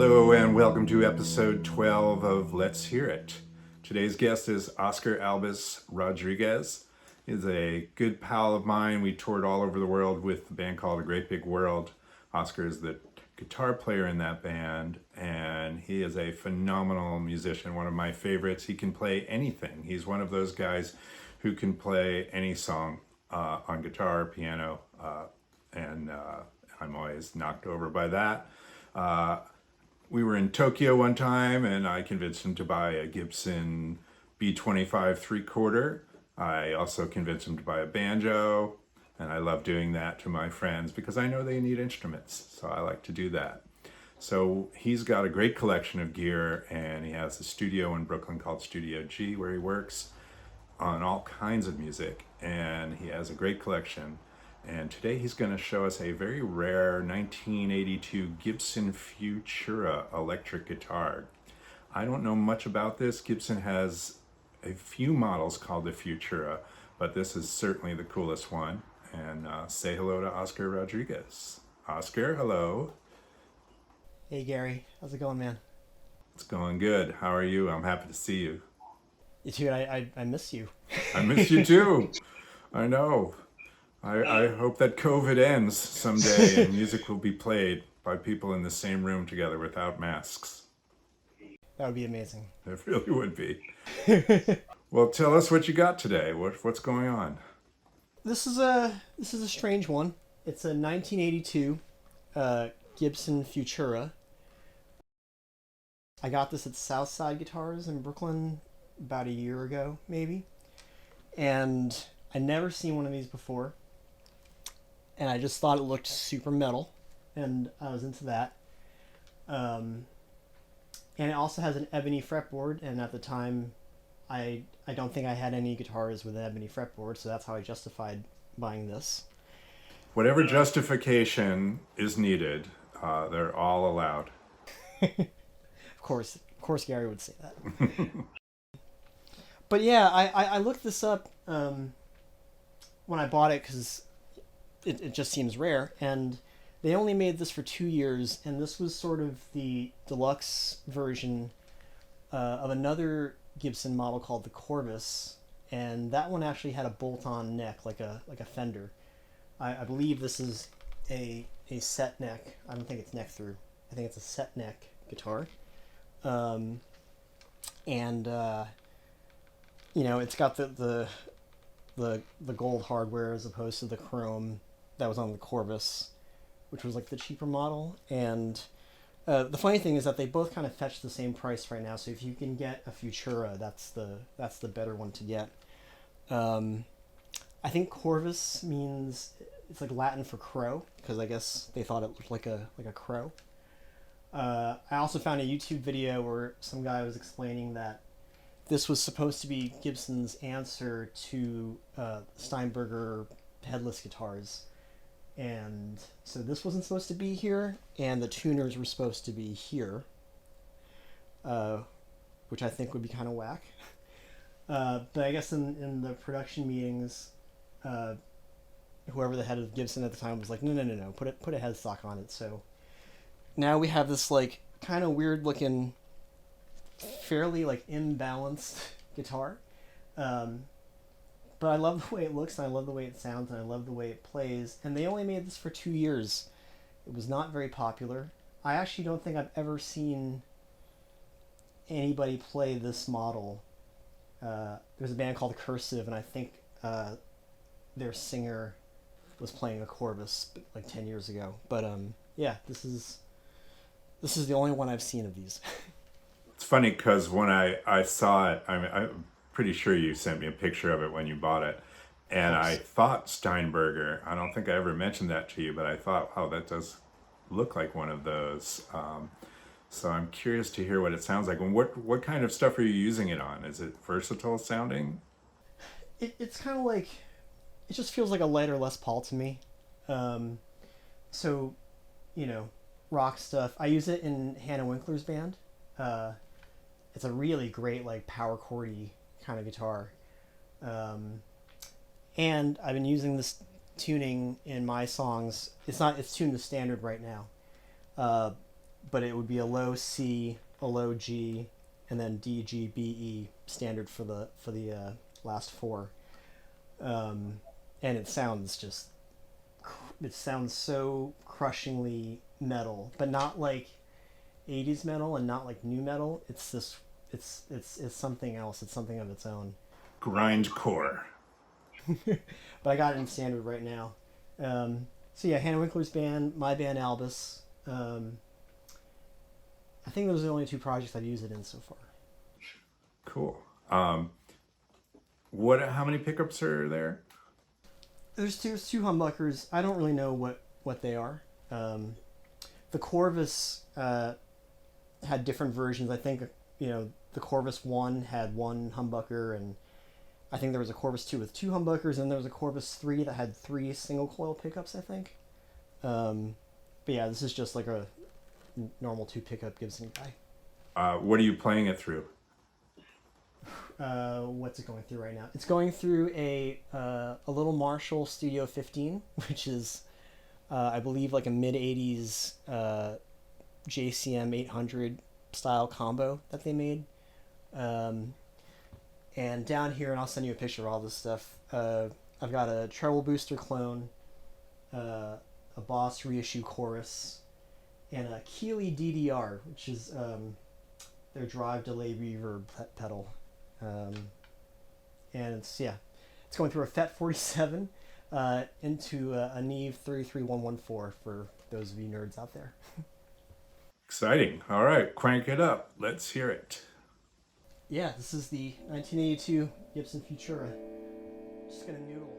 Hello and welcome to episode 12 of Let's Hear It. Today's guest is Oscar Albis Rodriguez. He's a good pal of mine. We toured all over the world with a band called A Great Big World. Oscar is the guitar player in that band, and he is a phenomenal musician, one of my favorites. He can play anything. He's one of those guys who can play any song on guitar, piano, and I'm always knocked over by that. We were in Tokyo one time and I convinced him to buy a Gibson B25 3/4. I also convinced him to buy a banjo, and I love doing that to my friends because I know they need instruments, so I like to do that. So he's got a great collection of gear, and he has a studio in Brooklyn called Studio G where he works on all kinds of music, and he has a great collection. And today he's going to show us a very rare 1982 Gibson Futura electric guitar. I don't know much about this. Gibson has a few models called the Futura, but this is certainly the coolest one. And say hello to Oscar Rodriguez. Oscar, hello. Hey Gary, how's it going, man? It's going good. How are you? I'm happy to see you. You too. I miss you. I miss you too. I know. I hope that COVID ends someday and music will be played by people in the same room together without masks. That would be amazing. It really would be. Well, tell us what you got today. What's going on? This is a strange one. It's a 1982 Gibson Futura. I got this at Southside Guitars in Brooklyn about a year ago, maybe. And I'd never seen one of these before. And I just thought it looked super metal, and I was into that. And it also has an ebony fretboard, and at the time, I don't think I had any guitars with an ebony fretboard, so that's how I justified buying this. Whatever justification is needed, they're all allowed. Of course, Gary would say that. But yeah, I looked this up when I bought it because it just seems rare, and they only made this for 2 years, and this was sort of the deluxe version of another Gibson model called the Corvus, and that one actually had a bolt-on neck, like a Fender. I believe this is a set neck. I don't think it's neck through. I think it's a set neck guitar. It's got the gold hardware as opposed to the chrome that was on the Corvus, which was like the cheaper model. And the funny thing is that they both kind of fetch the same price right now. So if you can get a Futura, that's the better one to get. I think Corvus means it's like Latin for crow, because I guess they thought it looked like a crow. I also found a YouTube video where some guy was explaining that this was supposed to be Gibson's answer to Steinberger headless guitars. And so this wasn't supposed to be here, and the tuners were supposed to be here, which I think would be kind of whack. But I guess in the production meetings, whoever the head of Gibson at the time was like, no, put a headstock on it. So now we have this like kind of weird looking, fairly like imbalanced guitar. But I love the way it looks, and I love the way it sounds, and I love the way it plays. And they only made this for 2 years. It was not very popular. I actually don't think I've ever seen anybody play this model. There's a band called Cursive, and I think their singer was playing a Corvus like 10 years ago. But yeah, this is the only one I've seen of these. It's funny because when I saw it, I'm pretty sure you sent me a picture of it when you bought it, and I thought Steinberger. I don't think I ever mentioned that to you, but I thought, wow, that does look like one of those. So I'm curious to hear what it sounds like. And what kind of stuff are you using it on? Is it versatile sounding? It's kind of like, it just feels like a lighter Les Paul to me. So, rock stuff. I use it in Hannah Winkler's band. It's a really great like power chordy kind of guitar. And I've been using this tuning in my songs. It's tuned to standard right now. but it would be a low C, a low G, and then D, G, B, E standard for the last four. And it sounds so crushingly metal, but not like 80s metal and not like new metal. It's something else. It's something of its own. Grindcore. But I got it in standard right now. So yeah, Hannah Winkler's band, my band Albis. I think those are the only two projects I've used it in so far. Cool. How many pickups are there? There's two humbuckers. I don't really know what they are. The Corvus had different versions. I think the Corvus 1 had one humbucker, and I think there was a Corvus 2 with two humbuckers, and there was a Corvus 3 that had three single coil pickups, I think. But yeah, this is just like a normal two pickup Gibson guy. What are you playing it through? What's it going through right now? It's going through a little Marshall Studio 15, which is I believe like a mid 80s JCM 800 style combo that they made. And down here, and I'll send you a picture of all this stuff, I've got a treble booster clone, a Boss reissue chorus, and a Keeley DDR, which is their drive delay reverb pedal. And it's going through a FET 47 into a Neve 33114 for those of you nerds out there. Exciting. All right, crank it up. Let's hear it. Yeah, this is the 1982 Gibson Futura. Just gonna noodle.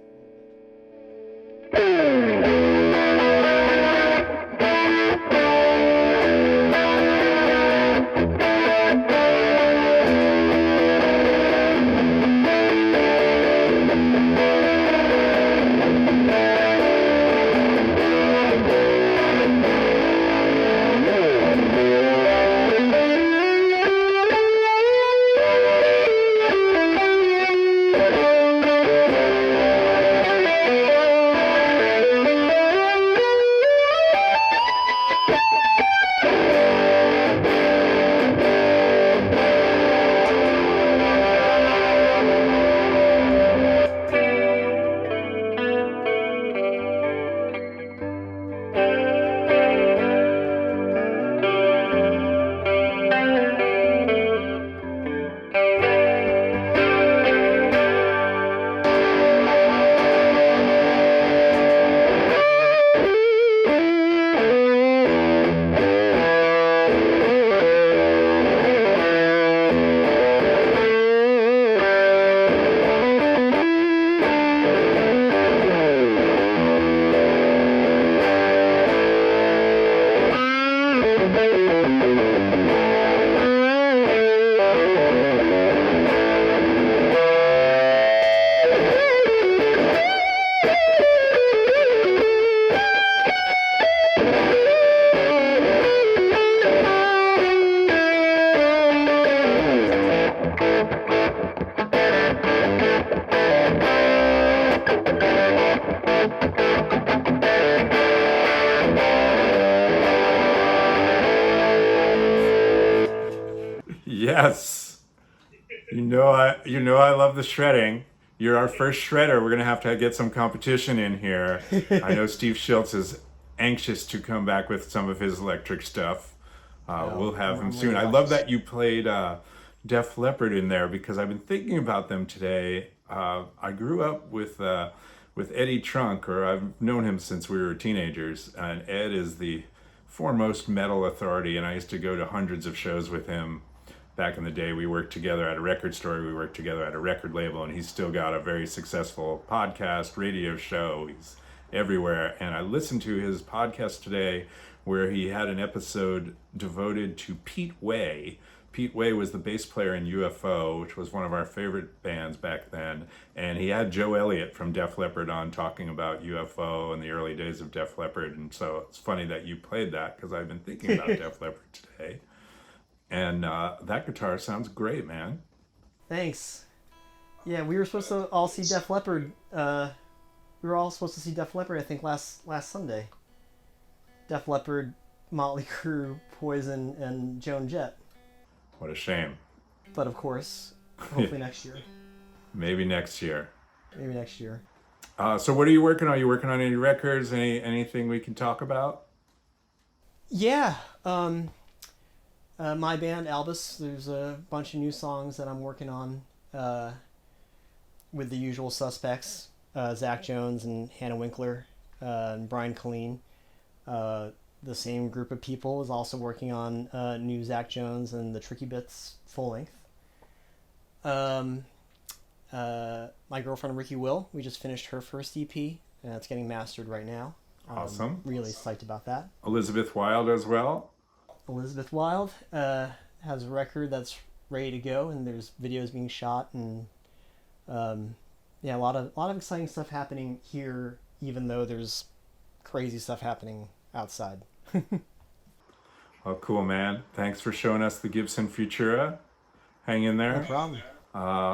Yes. I love the shredding. You're our first shredder. We're going to get some competition in here. I know Steve Schultz is anxious to come back with some of his electric stuff. We'll have him soon. I love that you played Def Leppard in there because I've been thinking about them today. I grew up with Eddie Trunk, or I've known him since we were teenagers, and Ed is the foremost metal authority, and I used to go to hundreds of shows with him. Back in the day, we worked together at a record store, we worked together at a record label, and he's still got a very successful podcast, radio show. He's everywhere. And I listened to his podcast today where he had an episode devoted to Pete Way. Pete Way was the bass player in UFO, which was one of our favorite bands back then. And he had Joe Elliott from Def Leppard on talking about UFO and the early days of Def Leppard. And so it's funny that you played that because I've been thinking about Def Leppard today. And that guitar sounds great, man. Thanks. Yeah, we were supposed to all see Def Leppard. We were all supposed to see Def Leppard, I think, last Sunday. Def Leppard Motley Crue, Poison, and Joan Jett. What a shame. But of course, hopefully next year. Maybe next year. Maybe next year. So what are you working on? Are you working on any records? Anything we can talk about? Yeah. My band, Albis, there's a bunch of new songs that I'm working on with the usual suspects. Zach Jones and Hannah Winkler and Brian Colleen. The same group of people is also working on new Zach Jones and the Tricky Bits full length. My girlfriend Ricky Will, we just finished her first EP, and it's getting mastered right now. Awesome. Really psyched about that. Elizabeth Wilde as well. Elizabeth Wilde has a record that's ready to go, and there's videos being shot, and yeah, a lot of exciting stuff happening here, even though there's crazy stuff happening outside. Oh, cool, man. Thanks for showing us the Gibson Futura. Hang in there. No problem.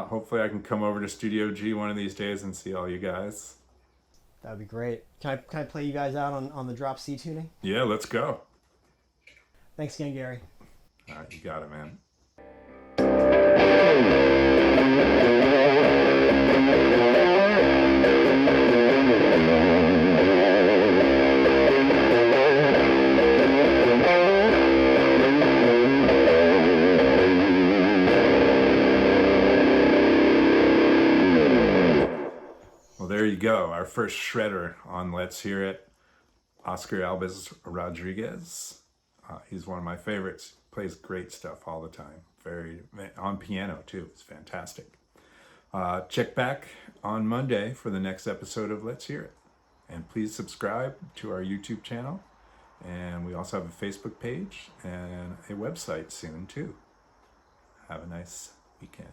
Hopefully I can come over to Studio G one of these days and see all you guys. That'd be great. Can I play you guys out on the drop C tuning? Yeah, let's go. Thanks again, Gary. All right, you got it, man. Well, there you go. Our first shredder on Let's Hear It. Oscar Albis Rodriguez. He's one of my favorites. Plays great stuff all the time. On piano too. It's fantastic. Check back on Monday for the next episode of Let's Hear It. And please subscribe to our YouTube channel. And we also have a Facebook page and a website soon too. Have a nice weekend.